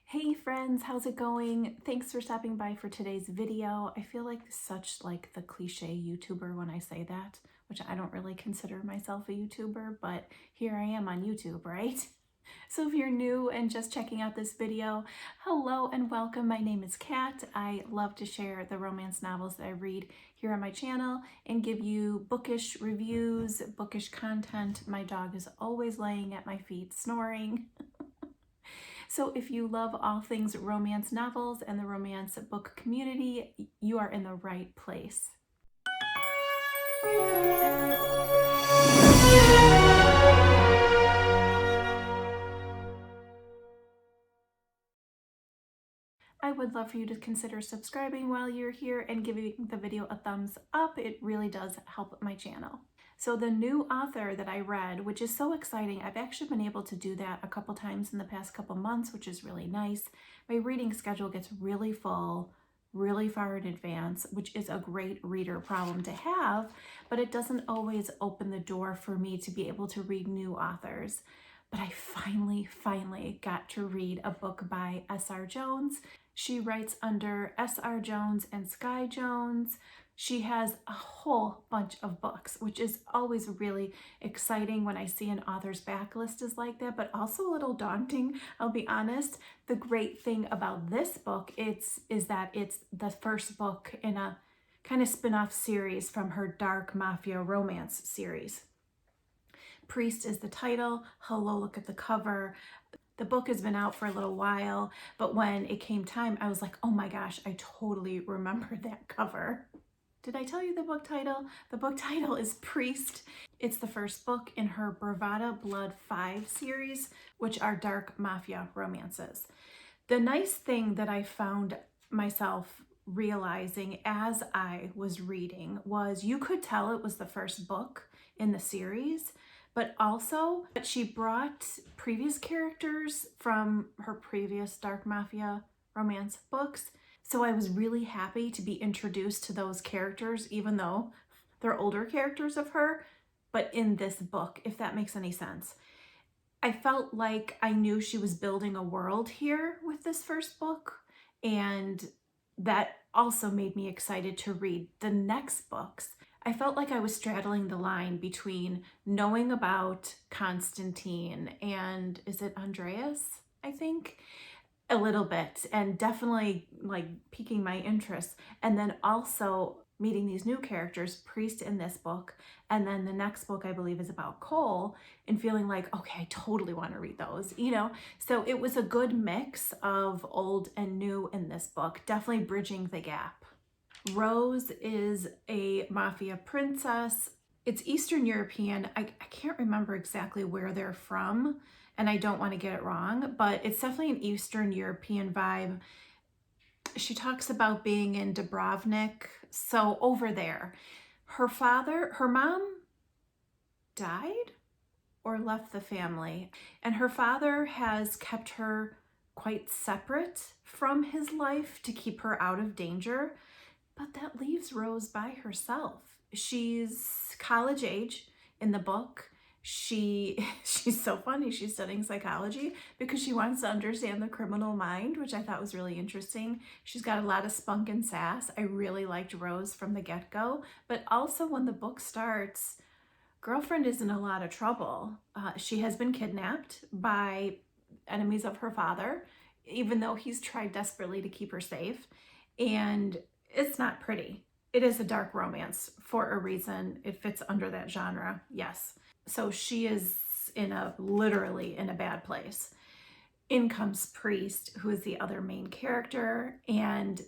Hey friends, how's it going? Thanks for stopping by for today's video. I feel like such like the cliche YouTuber when I say that, which I don't really consider myself a YouTuber, but here I am on YouTube, right? So if you're new and just checking out this video, hello and welcome. My name is Kat. I love to share the romance novels that I read here on my channel and give you bookish reviews, bookish content. My dog is always laying at my feet snoring. So if you love all things romance novels and the romance book community, you are in the right place. I would love for you to consider subscribing while you're here and giving the video a thumbs up. It really does help my channel. So the new author that I read, which is so exciting, I've actually been able to do that a couple times in the past couple months, which is really nice. My reading schedule gets really full, really far in advance, which is a great reader problem to have, but it doesn't always open the door for me to be able to read new authors. But I finally got to read a book by S.R. Jones. She writes under S.R. Jones and Skye Jones. She has a whole bunch of books, which is always really exciting when I see an author's backlist is like that, but also a little daunting, I'll be honest. The great thing about this book is that it's the first book in a kind of spin-off series from her dark Mafia romance series. Priest is the title. Hello, look at the cover. The book has been out for a little while, but when it came time, I was like, oh my gosh, I totally remember that cover. Did I tell you the book title? The book title is Priest. It's the first book in her Bravata Blood 5 series, which are dark Mafia romances. The nice thing that I found myself realizing as I was reading was you could tell it was the first book in the series, but also that she brought previous characters from her previous dark Mafia romance books. So I was really happy to be introduced to those characters, even though they're older characters of her, but in this book, if that makes any sense. I felt like I knew she was building a world here with this first book, and that also made me excited to read the next books. I felt like I was straddling the line between knowing about Constantine and, is it Andreas, I think? A little bit, and definitely like piquing my interest, and then also meeting these new characters, Priest in this book, and then the next book I believe is about Cole, and feeling like, okay, I totally want to read those, you know? So it was a good mix of old and new in this book, definitely bridging the gap. Rose is a Mafia princess. It's Eastern European. I can't remember exactly where they're from, and I don't want to get it wrong, but it's definitely an Eastern European vibe. She talks about being in Dubrovnik, so over there. Her mom died or left the family, and her father has kept her quite separate from his life to keep her out of danger. But that leaves Rose by herself. She's college age in the book. She's so funny. She's studying psychology because she wants to understand the criminal mind, which I thought was really interesting. She's got a lot of spunk and sass. I really liked Rose from the get-go. But also when the book starts, girlfriend is in a lot of trouble. She has been kidnapped by enemies of her father, even though he's tried desperately to keep her safe. And it's not pretty. It is a dark romance for a reason. It fits under that genre, yes. So she is literally in a bad place. In comes Priest, who is the other main character, and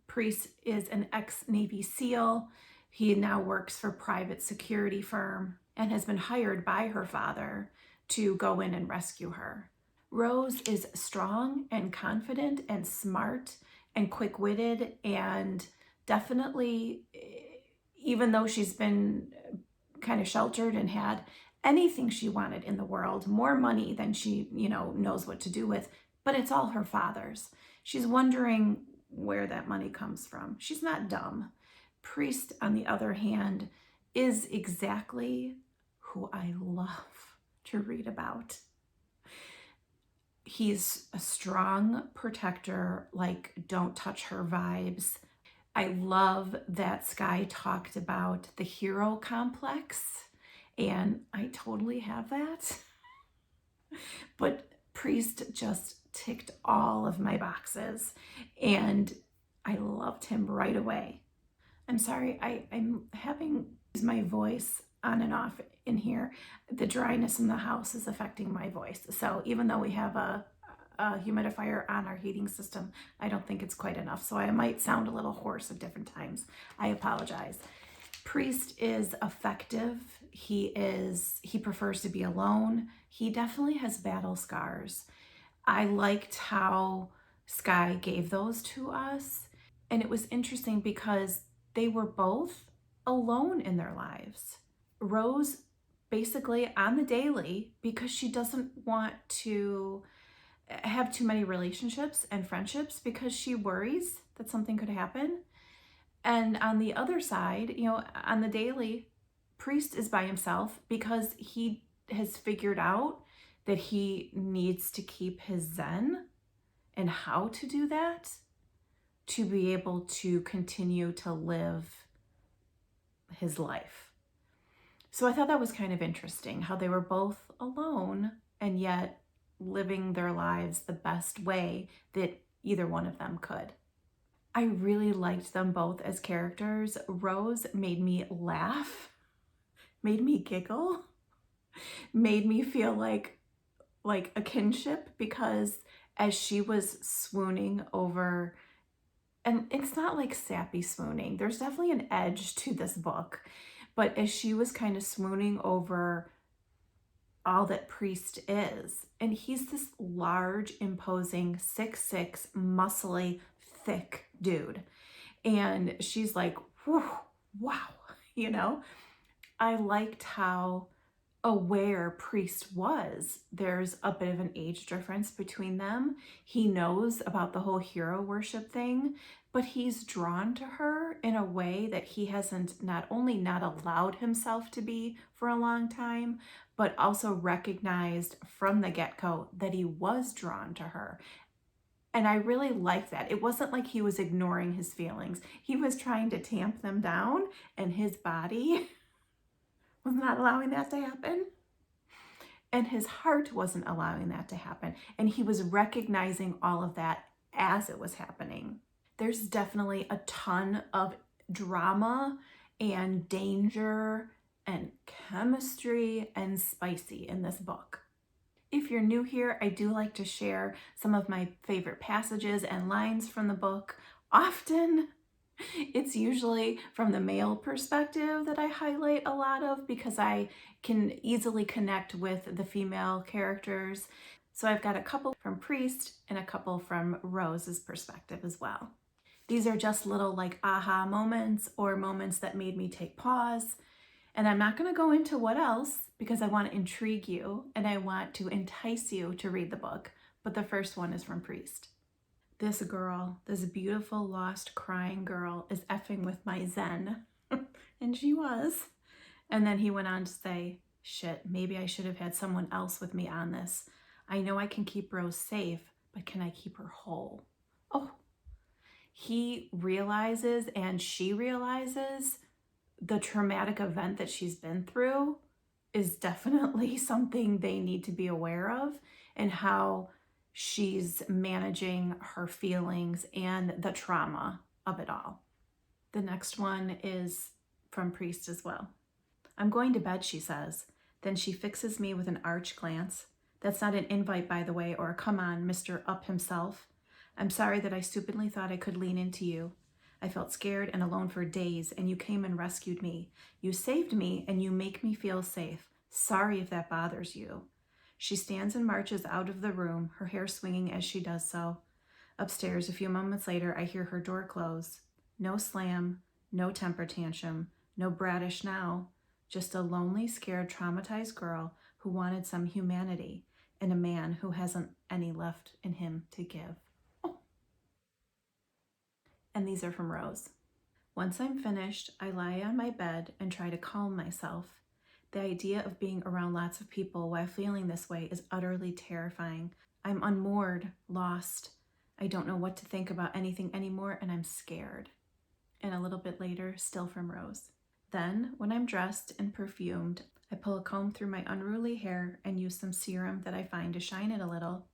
Priest is an ex-Navy SEAL. He now works for a private security firm and has been hired by her father to go in and rescue her. Rose is strong and confident and smart and quick-witted, and definitely, even though she's been kind of sheltered and had anything she wanted in the world, more money than she, knows what to do with, but it's all her father's. She's wondering where that money comes from. She's not dumb. Priest, on the other hand, is exactly who I love to read about. He's a strong protector, like don't touch her vibes. I love that Skye talked about the hero complex, and I totally have that. But Priest just ticked all of my boxes, and I loved him right away. I'm sorry, I'm having my voice on and off in here. The dryness in the house is affecting my voice. So even though we have a humidifier on our heating system, I don't think it's quite enough. So I might sound a little hoarse at different times. I apologize. Priest is effective. He prefers to be alone. He definitely has battle scars. I liked how Skye gave those to us. And it was interesting because they were both alone in their lives. Roze basically on the daily, because she doesn't want to have too many relationships and friendships because she worries that something could happen. And on the other side, on the daily, Priest is by himself because he has figured out that he needs to keep his zen and how to do that to be able to continue to live his life. So I thought that was kind of interesting how they were both alone and yet living their lives the best way that either one of them could. I really liked them both as characters. Roze made me laugh, made me giggle, made me feel like a kinship, because as she was swooning over, and it's not like sappy swooning, there's definitely an edge to this book, but as she was kind of swooning over all that Priest is, and he's this large, imposing, 6'6", muscly, thick dude, and she's like, whew, wow, I liked how aware Priest was. There's a bit of an age difference between them. He knows about the whole hero worship thing, but he's drawn to her in a way that he hasn't not only not allowed himself to be for a long time, but also recognized from the get-go that he was drawn to her. And I really liked that. It wasn't like he was ignoring his feelings. He was trying to tamp them down, and his body was not allowing that to happen. And his heart wasn't allowing that to happen. And he was recognizing all of that as it was happening. There's definitely a ton of drama and danger and chemistry and spicy in this book. If you're new here, I do like to share some of my favorite passages and lines from the book. Often, it's usually from the male perspective that I highlight a lot of because I can easily connect with the female characters. So I've got a couple from Priest and a couple from Roze's perspective as well. These are just little like aha moments or moments that made me take pause. And I'm not going to go into what else because I want to intrigue you and I want to entice you to read the book. But the first one is from Priest. This girl, this beautiful, lost, crying girl is effing with my zen. And she was. And then he went on to say, shit, maybe I should have had someone else with me on this. I know I can keep Roze safe, but can I keep her whole? Oh, he realizes and she realizes the traumatic event that she's been through is definitely something they need to be aware of, and how she's managing her feelings and the trauma of it all. The next one is from Priest as well. I'm going to bed, she says. Then she fixes me with an arch glance. That's not an invite, by the way, or a come on, Mr. Up himself. I'm sorry that I stupidly thought I could lean into you. I felt scared and alone for days, and you came and rescued me. You saved me, and you make me feel safe. Sorry if that bothers you. She stands and marches out of the room, her hair swinging as she does so. Upstairs, a few moments later, I hear her door close. No slam, no temper tantrum, no brattish now. Just a lonely, scared, traumatized girl who wanted some humanity, and a man who hasn't any left in him to give. And these are from Roze. Once I'm finished, I lie on my bed and try to calm myself. The idea of being around lots of people while feeling this way is utterly terrifying. I'm unmoored, lost. I don't know what to think about anything anymore, and I'm scared. And a little bit later, still from Roze. Then, when I'm dressed and perfumed, I pull a comb through my unruly hair and use some serum that I find to shine it a little.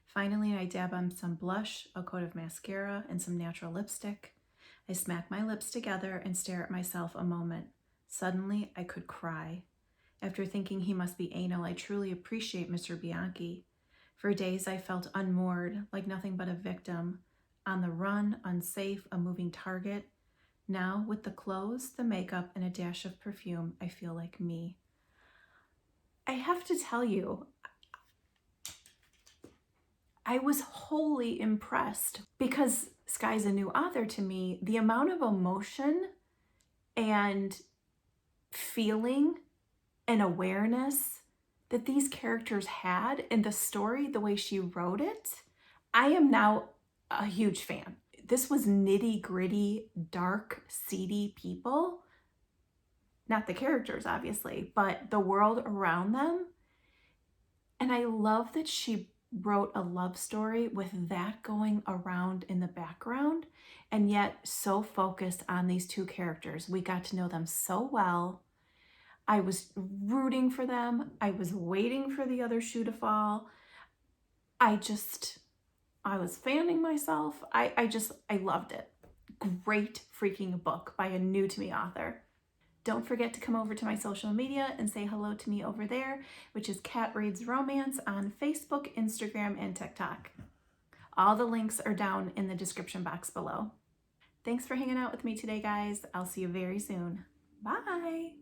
Finally, I dab on some blush, a coat of mascara, and some natural lipstick. I smack my lips together and stare at myself a moment. Suddenly, I could cry. After thinking he must be anal, I truly appreciate Mr. Bianchi. For days, I felt unmoored, like nothing but a victim. On the run, unsafe, a moving target. Now, with the clothes, the makeup, and a dash of perfume, I feel like me. I have to tell you, I was wholly impressed because Skye's a new author to me. The amount of emotion and feeling and awareness that these characters had in the story, the way she wrote it, I am now a huge fan. This was nitty-gritty, dark, seedy people. Not the characters, obviously, but the world around them. And I love that she wrote a love story with that going around in the background, and yet so focused on these two characters. We got to know them so well. I was rooting for them. I was waiting for the other shoe to fall. I was fanning myself. I loved it. Great freaking book by a new to me author. Don't forget to come over to my social media and say hello to me over there, which is katreadsromance on Facebook, Instagram, and TikTok. All the links are down in the description box below. Thanks for hanging out with me today, guys. I'll see you very soon. Bye.